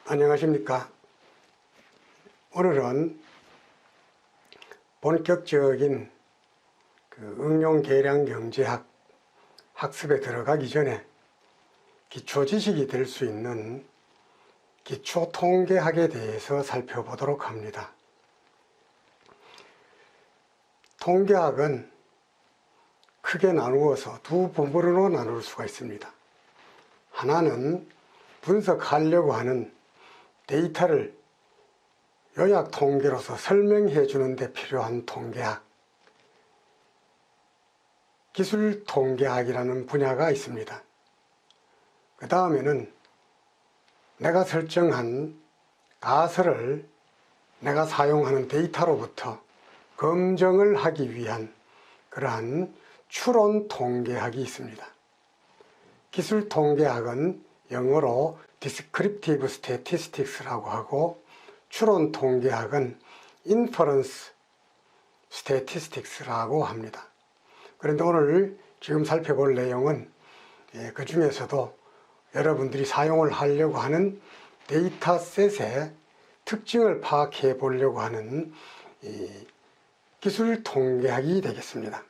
안녕하십니까. 오늘은 본격적인 응용 계량 경제학 학습에 들어가기 전에 기초 지식이 될 수 있는 기초 통계학에 대해서 살펴보도록 합니다. 통계학은 크게 나누어서 두 부분으로 나눌 수가 있습니다. 하나는 분석하려고 하는 데이터를 요약 통계로서 설명해 주는 데 필요한 통계학, 기술 통계학이라는 분야가 있습니다. 그 다음에는 내가 설정한 가설을 내가 사용하는 데이터로부터 검증을 하기 위한 그러한 추론 통계학이 있습니다. 기술 통계학은 영어로 Descriptive Statistics라고 하고, 추론 통계학은 Inference Statistics라고 합니다. 그런데 오늘 지금 살펴볼 내용은 그 중에서도 여러분들이 사용을 하려고 하는 데이터셋의 특징을 파악해 보려고 하는 기술 통계학이 되겠습니다.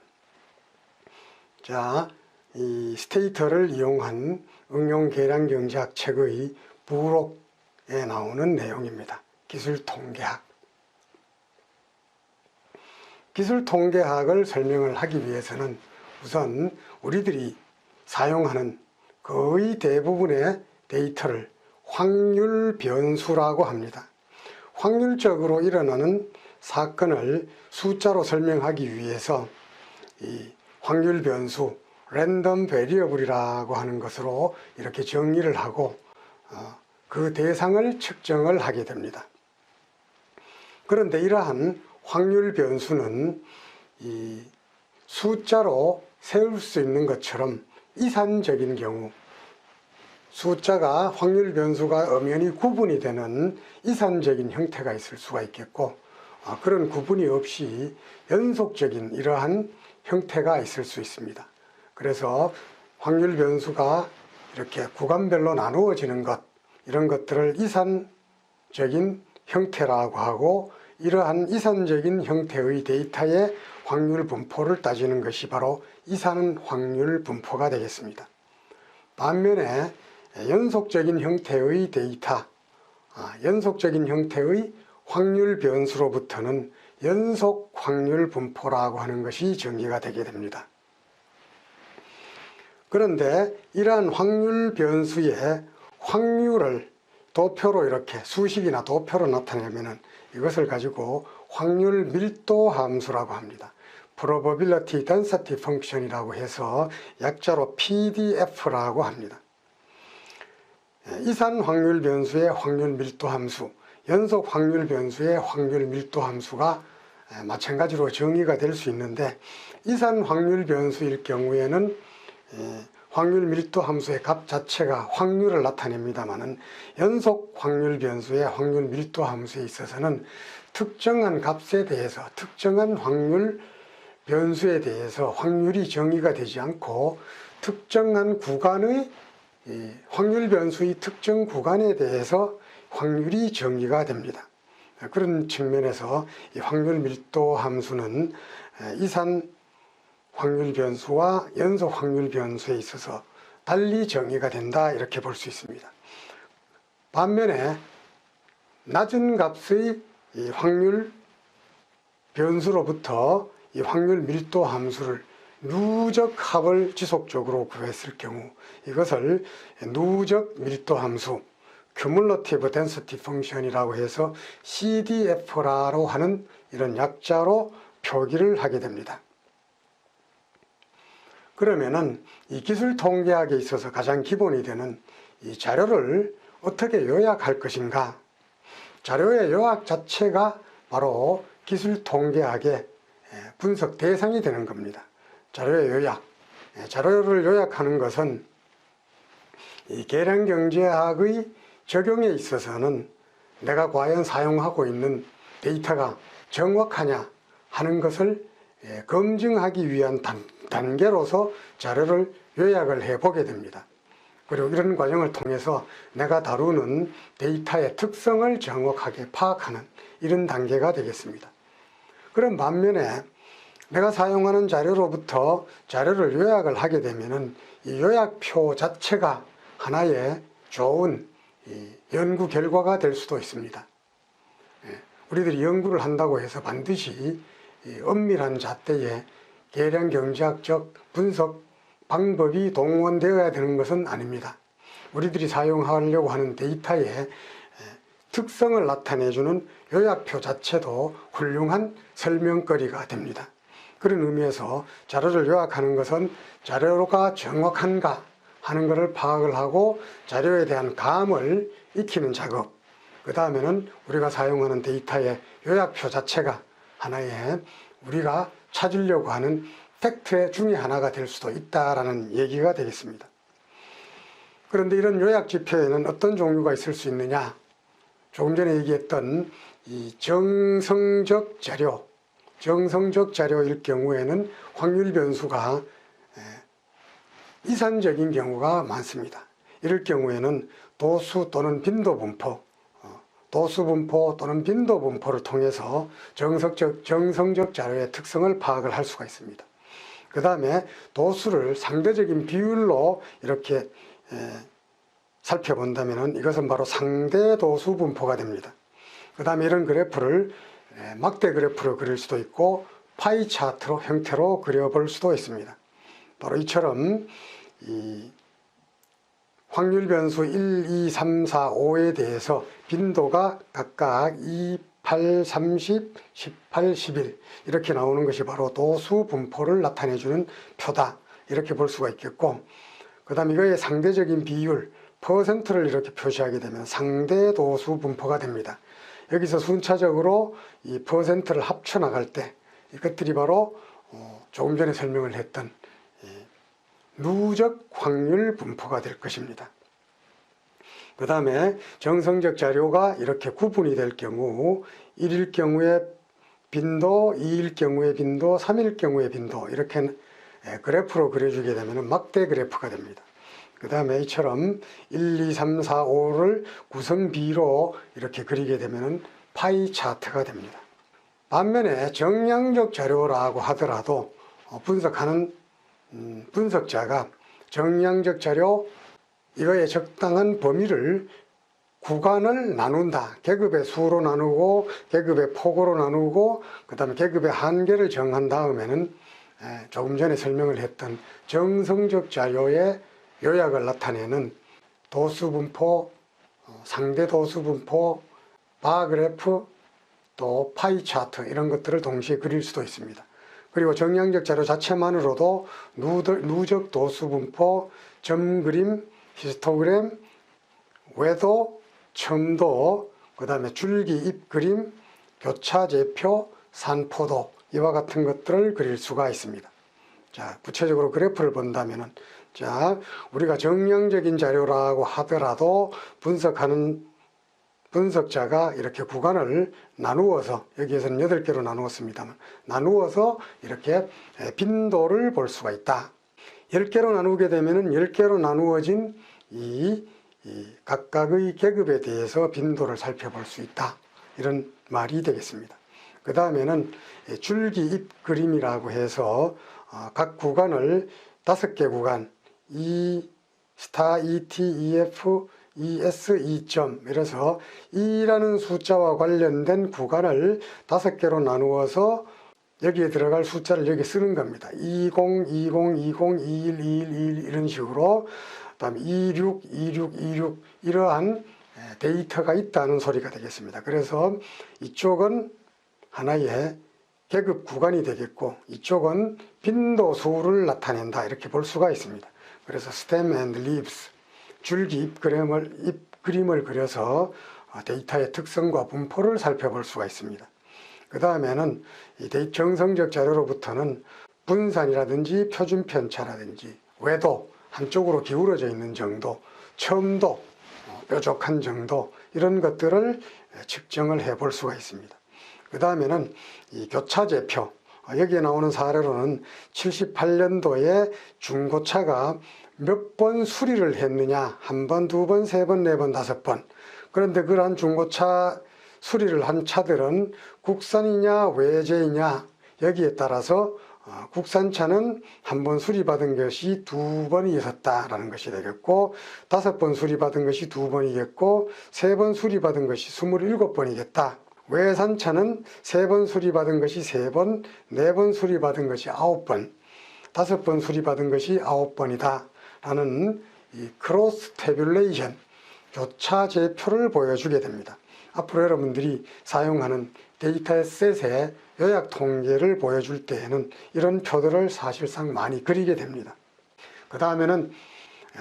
자, 이 스테이터를 이용한 응용 계량 경제학 책의 부록에 나오는 내용입니다. 기술 통계학. 기술 통계학을 설명을 하기 위해서는 우선 우리들이 사용하는 거의 대부분의 데이터를 확률 변수라고 합니다. 확률적으로 일어나는 사건을 숫자로 설명하기 위해서 이 확률 변수, 랜덤 베리어블이라고 하는 것으로 이렇게 정의를 하고 그 대상을 측정을 하게 됩니다. 그런데 이러한 확률 변수는 이 숫자로 세울 수 있는 것처럼 이산적인 경우, 숫자가 확률 변수가 엄연히 구분이 되는 이산적인 형태가 있을 수가 있겠고, 그런 구분이 없이 연속적인 이러한 형태가 있을 수 있습니다. 그래서 확률 변수가 이렇게 구간별로 나누어지는 것, 이런 것들을 이산적인 형태라고 하고, 이러한 이산적인 형태의 데이터의 확률 분포를 따지는 것이 바로 이산 확률 분포가 되겠습니다. 반면에 연속적인 형태의 데이터, 연속적인 형태의 확률 변수로부터는 연속 확률 분포라고 하는 것이 정의가 되게 됩니다. 그런데 이러한 확률 변수의 확률을 도표로 이렇게 수식이나 도표로 나타내면 이것을 가지고 확률 밀도 함수라고 합니다. Probability Density Function이라고 해서 약자로 PDF라고 합니다. 이산 확률 변수의 확률 밀도 함수, 연속 확률 변수의 확률 밀도 함수가 마찬가지로 정의가 될 수 있는데, 이산 확률 변수일 경우에는 확률 밀도 함수의 값 자체가 확률을 나타냅니다마는, 연속 확률 변수의 확률 밀도 함수에 있어서는 특정한 값에 대해서, 특정한 확률 변수에 대해서 확률이 정의가 되지 않고, 특정한 구간의 확률 변수의 특정 구간에 대해서 확률이 정의가 됩니다. 그런 측면에서 이 확률 밀도 함수는 이산 확률 변수와 연속 확률 변수에 있어서 달리 정의가 된다, 이렇게 볼 수 있습니다. 반면에 낮은 값의 이 확률 변수로부터 이 확률 밀도 함수를 누적 합을 지속적으로 구했을 경우, 이것을 누적 밀도 함수, Cumulative Density Function이라고 해서 CDF라고 하는 이런 약자로 표기를 하게 됩니다. 그러면은 이 기술 통계학에 있어서 가장 기본이 되는 이 자료를 어떻게 요약할 것인가, 자료의 요약 자체가 바로 기술 통계학의 분석 대상이 되는 겁니다. 자료의 요약, 자료를 요약하는 것은 이 계량 경제학의 적용에 있어서는 내가 과연 사용하고 있는 데이터가 정확하냐 하는 것을 검증하기 위한 단계로서 자료를 요약을 해보게 됩니다. 그리고 이런 과정을 통해서 내가 다루는 데이터의 특성을 정확하게 파악하는 이런 단계가 되겠습니다. 그런 반면에 내가 사용하는 자료로부터 자료를 요약을 하게 되면은 이 요약표 자체가 하나의 좋은 연구 결과가 될 수도 있습니다. 우리들이 연구를 한다고 해서 반드시 엄밀한 잣대에 계량 경제학적 분석 방법이 동원되어야 되는 것은 아닙니다. 우리들이 사용하려고 하는 데이터의 특성을 나타내주는 요약표 자체도 훌륭한 설명거리가 됩니다. 그런 의미에서 자료를 요약하는 것은 자료가 정확한가 하는 것을 파악을 하고 자료에 대한 감을 익히는 작업, 그 다음에는 우리가 사용하는 데이터의 요약표 자체가 하나의 우리가 찾으려고 하는 팩트 중에 하나가 될 수도 있다라는 얘기가 되겠습니다. 그런데 이런 요약 지표에는 어떤 종류가 있을 수 있느냐? 조금 전에 얘기했던 이 정성적 자료일 경우에는 확률 변수가 이산적인 경우가 많습니다. 이럴 경우에는 도수 또는 빈도 분포, 도수 분포 또는 빈도 분포를 통해서 정성적 자료의 특성을 파악을 할 수가 있습니다. 그 다음에 도수를 상대적인 비율로 이렇게 살펴본다면 이것은 바로 상대 도수 분포가 됩니다. 그 다음에 이런 그래프를 막대 그래프로 그릴 수도 있고 파이 차트로 형태로 그려볼 수도 있습니다. 바로 이처럼 이 확률 변수 1, 2, 3, 4, 5에 대해서 빈도가 각각 2, 8, 30, 18, 11 이렇게 나오는 것이 바로 도수 분포를 나타내주는 표다. 이렇게 볼 수가 있겠고, 그 다음 이거의 상대적인 비율, 퍼센트를 이렇게 표시하게 되면 상대 도수 분포가 됩니다. 여기서 순차적으로 이 퍼센트를 합쳐 나갈 때 이것들이 바로 조금 전에 설명을 했던 누적 확률 분포가 될 것입니다. 그 다음에 정성적 자료가 이렇게 구분이 될 경우 1일 경우에 빈도, 2일 경우에 빈도, 3일 경우에 빈도 이렇게 그래프로 그려주게 되면 막대 그래프가 됩니다. 그 다음에 이처럼 1, 2, 3, 4, 5를 구성비로 이렇게 그리게 되면 파이 차트가 됩니다. 반면에 정량적 자료라고 하더라도 분석하는 분석자가 정량적 자료 이거의 적당한 범위를 구간을 나눈다. 계급의 수로 나누고 계급의 폭으로 나누고 그 다음에 계급의 한계를 정한 다음에는 조금 전에 설명을 했던 정성적 자료의 요약을 나타내는 도수분포, 상대 도수분포, 바그래프, 또 파이 차트 이런 것들을 동시에 그릴 수도 있습니다. 그리고 정량적 자료 자체만으로도 누적 도수분포, 점그림, 히스토그램, 외도, 첨도, 그 다음에 줄기 잎그림, 교차제표, 산포도 이와 같은 것들을 그릴 수가 있습니다. 자, 구체적으로 그래프를 본다면은 자, 우리가 정량적인 자료라고 하더라도 분석하는 분석자가 이렇게 구간을 나누어서 여기에서는 8개로 나누었습니다만 나누어서 이렇게 빈도를 볼 수가 있다. 10개로 나누게 되면은 10개로 나누어진 이 각각의 계급에 대해서 빈도를 살펴볼 수 있다. 이런 말이 되겠습니다. 그 다음에는 줄기 잎 그림이라고 해서 각 구간을 5개 구간 E, 스타, ET, EF, ES, E점 이래서 E라는 숫자와 관련된 구간을 5개로 나누어서 여기에 들어갈 숫자를 여기 쓰는 겁니다. 20, 20, 20, 21, 21, 21 이런 식으로 그다음에 26, 26, 26 이러한 데이터가 있다는 소리가 되겠습니다. 그래서 이쪽은 하나의 계급 구간이 되겠고 이쪽은 빈도수를 나타낸다 이렇게 볼 수가 있습니다. 그래서 stem and leaves 줄기 잎 그림을 그려서 데이터의 특성과 분포를 살펴볼 수가 있습니다. 그 다음에는 이 정성적 자료로부터는 분산이라든지 표준 편차라든지 외도 한쪽으로 기울어져 있는 정도, 첨도, 뾰족한 정도 이런 것들을 측정을 해볼 수가 있습니다. 그 다음에는 이 교차제표 여기에 나오는 사례로는 78년도에 중고차가 몇 번 수리를 했느냐, 한 번, 두 번, 세 번, 네 번, 다섯 번. 그런데 그러한 중고차 수리를 한 차들은 국산이냐 외제이냐 여기에 따라서 국산차는 한 번 수리받은 것이 두 번이 있었다라는 것이 되겠고, 다섯 번 수리받은 것이 두 번이겠고, 세 번 수리받은 것이 27번이겠다. 외산차는 세 번 수리받은 것이 세 번, 네 번 수리받은 것이 9번, 다섯 번 수리받은 것이 9번이다 라는 이 크로스 태뷸레이션, 교차제표를 보여주게 됩니다. 앞으로 여러분들이 사용하는 데이터셋의 요약 통계를 보여줄 때에는 이런 표들을 사실상 많이 그리게 됩니다. 그 다음에는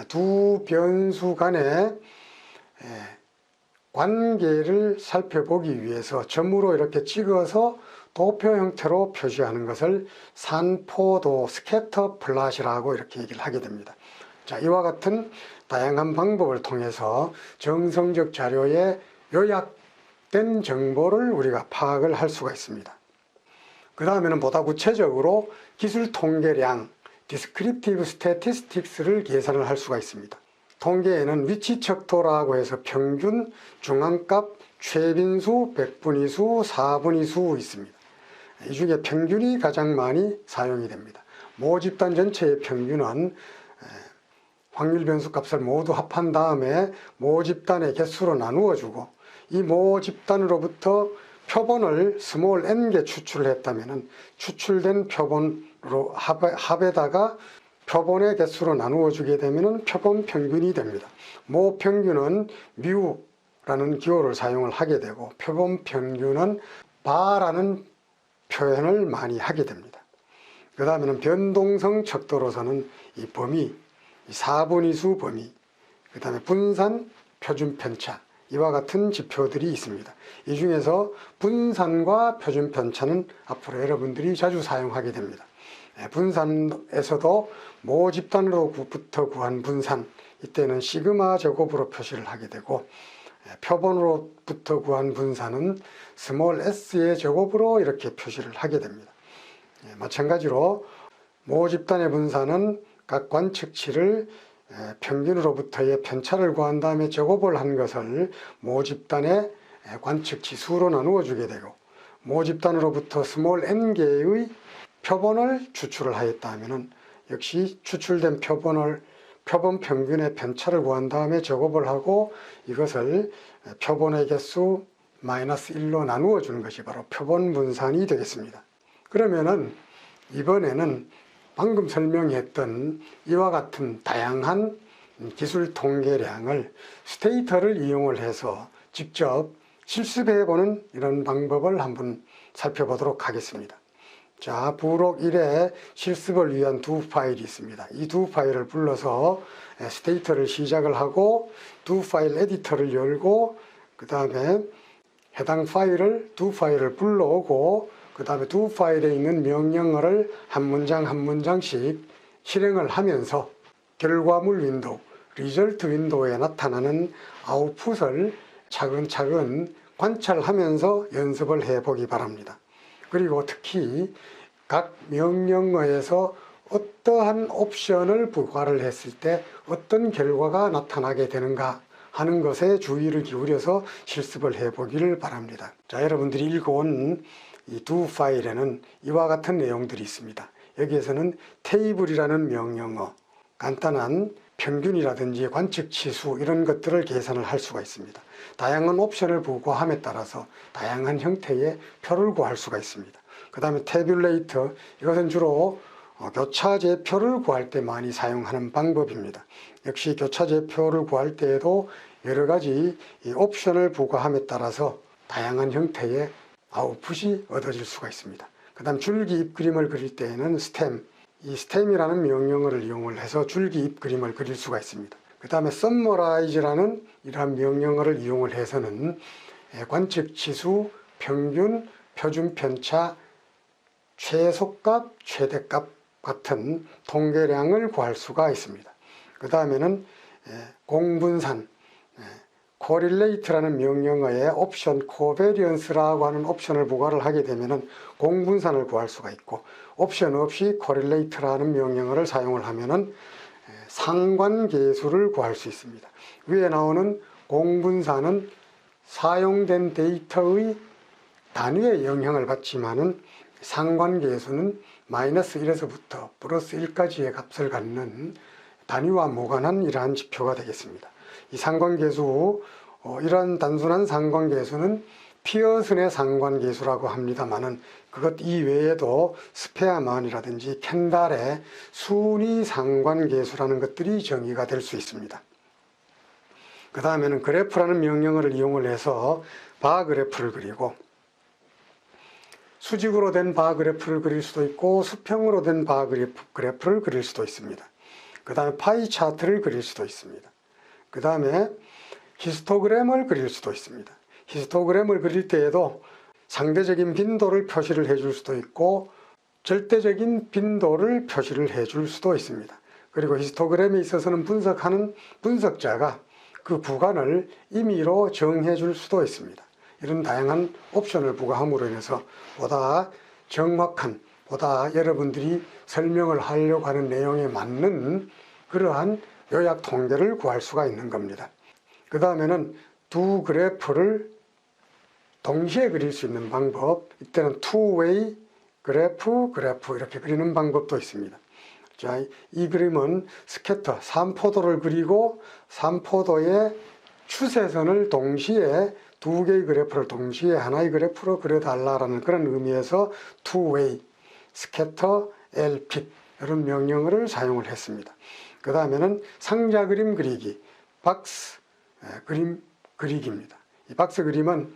두 변수 간의 관계를 살펴보기 위해서 점으로 이렇게 찍어서 도표 형태로 표시하는 것을 산포도 스캐터 플롯이라고 이렇게 얘기를 하게 됩니다. 자, 이와 같은 다양한 방법을 통해서 정성적 자료에 요약된 정보를 우리가 파악을 할 수가 있습니다. 그 다음에는 보다 구체적으로 기술 통계량, Descriptive Statistics를 계산을 할 수가 있습니다. 통계에는 위치 척도라고 해서 평균, 중앙값, 최빈수, 백분위수, 사분위수 있습니다. 이 중에 평균이 가장 많이 사용이 됩니다. 모집단 전체의 평균은 확률 변수 값을 모두 합한 다음에 모집단의 개수로 나누어 주고, 이 모집단으로부터 표본을 스몰 n개 추출을 했다면 추출된 표본으로 합에다가 표본의 개수로 나누어 주게 되면 표본 평균이 됩니다. 모 평균은 뮤라는 기호를 사용을 하게 되고, 표본 평균은 바라는 표현을 많이 하게 됩니다. 그 다음에는 변동성 척도로서는 이 범위, 이 사분위수 범위, 그 다음에 분산, 표준 편차, 이와 같은 지표들이 있습니다. 이 중에서 분산과 표준 편차는 앞으로 여러분들이 자주 사용하게 됩니다. 분산에서도 모집단으로부터 구한 분산, 이때는 시그마 제곱으로 표시를 하게 되고, 표본으로부터 구한 분산은 스몰 s의 제곱으로 이렇게 표시를 하게 됩니다. 마찬가지로 모집단의 분산은 각 관측치를 평균으로부터의 편차를 구한 다음에 제곱을 한 것을 모집단의 관측치 수로 나누어 주게 되고, 모집단으로부터 스몰 n개의 표본을 추출을 하였다 하면은 역시 추출된 표본 평균의 편차를 구한 다음에 제곱을 하고 이것을 표본의 개수 마이너스 1로 나누어 주는 것이 바로 표본 분산이 되겠습니다. 그러면은 이번에는 방금 설명했던 이와 같은 다양한 기술 통계량을 스테이터를 이용을 해서 직접 실습해보는 이런 방법을 한번 살펴보도록 하겠습니다. 자, 부록 1에 실습을 위한 두 파일이 있습니다. 이 두 파일을 불러서 스테이터를 시작을 하고 두 파일 에디터를 열고, 그 다음에 해당 파일을 두 파일을 불러오고, 그 다음에 두 파일에 있는 명령어를 한 문장 한 문장씩 실행을 하면서 결과물 윈도우, 리절트 윈도우에 나타나는 아웃풋을 차근차근 관찰하면서 연습을 해보기 바랍니다. 그리고 특히 각 명령어에서 어떠한 옵션을 부과를 했을 때 어떤 결과가 나타나게 되는가 하는 것에 주의를 기울여서 실습을 해보기를 바랍니다. 자, 여러분들이 읽어온 이 두 파일에는 이와 같은 내용들이 있습니다. 여기에서는 테이블이라는 명령어, 간단한 평균이라든지 관측치수 이런 것들을 계산을 할 수가 있습니다. 다양한 옵션을 부과함에 따라서 다양한 형태의 표를 구할 수가 있습니다. 그 다음에 태뷸레이터, 이것은 주로 교차제표를 구할 때 많이 사용하는 방법입니다. 역시 교차제표를 구할 때에도 여러 가지 이 옵션을 부과함에 따라서 다양한 형태의 아웃풋이 얻어질 수가 있습니다. 그 다음 줄기 입그림을 그릴 때에는 스템, 이 stem이라는 명령어를 이용을 해서 줄기 입그림을 그릴 수가 있습니다. 그 다음에 summarize라는 이러한 명령어를 이용을 해서는 관측치수, 평균, 표준 편차, 최소값, 최대값 같은 통계량을 구할 수가 있습니다. 그 다음에는 공분산, correlate라는 명령어에 옵션 covariance라고 하는 옵션을 부과를 하게 되면은 공분산을 구할 수가 있고, 옵션 없이 correlate라는 명령어를 사용을 하면은 상관계수를 구할 수 있습니다. 위에 나오는 공분사는 사용된 데이터의 단위에 영향을 받지만은 상관계수는 마이너스 1에서부터 플러스 1까지의 값을 갖는 단위와 무관한 이러한 지표가 되겠습니다. 이 상관계수, 이러한 단순한 상관계수는 피어슨의 상관계수라고 합니다만은 그것 이외에도 스페어만이라든지 켄달의 순위 상관계수라는 것들이 정의가 될 수 있습니다. 그 다음에는 그래프라는 명령어를 이용을 해서 바그래프를 그리고 수직으로 된 바그래프를 그릴 수도 있고 수평으로 된 바그래프를 그릴 수도 있습니다. 그 다음에 파이 차트를 그릴 수도 있습니다. 그 다음에 히스토그램을 그릴 수도 있습니다. 히스토그램을 그릴 때에도 상대적인 빈도를 표시를 해줄 수도 있고 절대적인 빈도를 표시를 해줄 수도 있습니다. 그리고 히스토그램에 있어서는 분석하는 분석자가 그 구간을 임의로 정해 줄 수도 있습니다. 이런 다양한 옵션을 부과함으로 인해서 보다 정확한, 보다 여러분들이 설명을 하려고 하는 내용에 맞는 그러한 요약 통계를 구할 수가 있는 겁니다. 그 다음에는 두 그래프를 동시에 그릴 수 있는 방법, 이때는 투웨이 그래프 이렇게 그리는 방법도 있습니다. 자, 이 그림은 스캐터 3포도를 그리고 3포도의 추세선을 동시에 두 개의 그래프를 동시에 하나의 그래프로 그려달라는 그런 의미에서 투웨이, 스캐터, LP 이런 명령어를 사용을 했습니다. 그 다음에는 상자 그림 그리기, 박스 그림 그리기입니다. 이 박스 그림은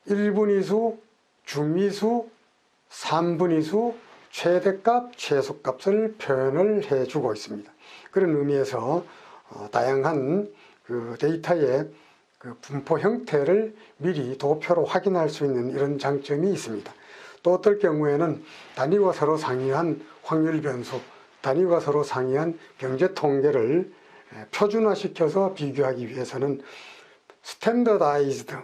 1분위수, 중위수, 3분위수, 최대값, 최소값을 표현을 해주고 있습니다. 그런 의미에서 다양한 그 데이터의 그 분포 형태를 미리 도표로 확인할 수 있는 이런 장점이 있습니다. 또 어떨 경우에는 단위와 서로 상이한 확률 변수, 단위와 서로 상이한 경제 통계를 표준화시켜서 비교하기 위해서는 스탠더다이즈드,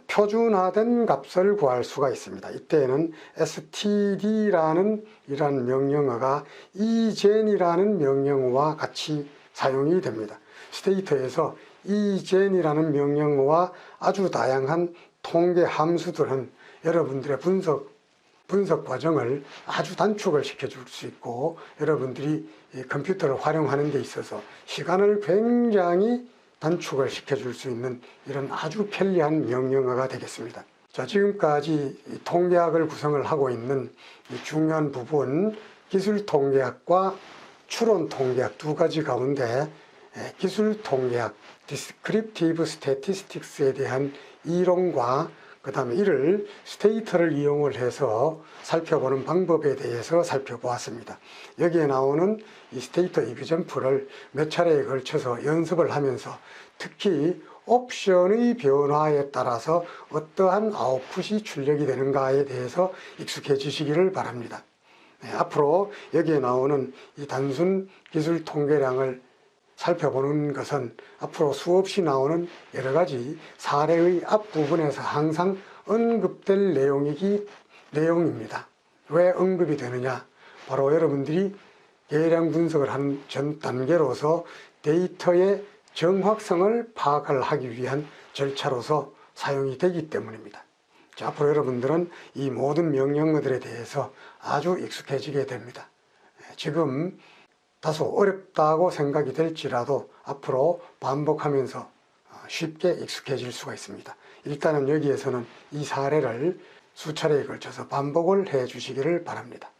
표준화된 값을 구할 수가 있습니다. 이때에는 std라는 이러한 명령어가 egen이라는 명령어와 같이 사용이 됩니다. 스테이터에서 egen이라는 명령어와 아주 다양한 통계 함수들은 여러분들의 분석 과정을 아주 단축을 시켜줄 수 있고 여러분들이 컴퓨터를 활용하는 데 있어서 시간을 굉장히 단축을 시켜줄 수 있는 이런 아주 편리한 명령어가 되겠습니다. 자, 지금까지 통계학을 구성을 하고 있는 이 중요한 부분, 기술통계학과 추론통계학 두 가지 가운데 기술통계학, Descriptive Statistics에 대한 이론과 그 다음에 이를 스테이터를 이용을 해서 살펴보는 방법에 대해서 살펴보았습니다. 여기에 나오는 이 스테이터 이그젠플을 몇 차례에 걸쳐서 연습을 하면서 특히 옵션의 변화에 따라서 어떠한 아웃풋이 출력이 되는가에 대해서 익숙해지시기를 바랍니다. 앞으로 여기에 나오는 이 단순 기술 통계량을 살펴보는 것은 앞으로 수없이 나오는 여러 가지 사례의 앞부분에서 항상 언급될 내용입니다. 왜 언급이 되느냐? 바로 여러분들이 계량 분석을 한 전 단계로서 데이터의 정확성을 파악을 하기 위한 절차로서 사용이 되기 때문입니다. 자, 앞으로 여러분들은 이 모든 명령어들에 대해서 아주 익숙해지게 됩니다. 지금 다소 어렵다고 생각이 될지라도 앞으로 반복하면서 쉽게 익숙해질 수가 있습니다. 일단은 여기에서는 이 사례를 수차례에 걸쳐서 반복을 해 주시기를 바랍니다.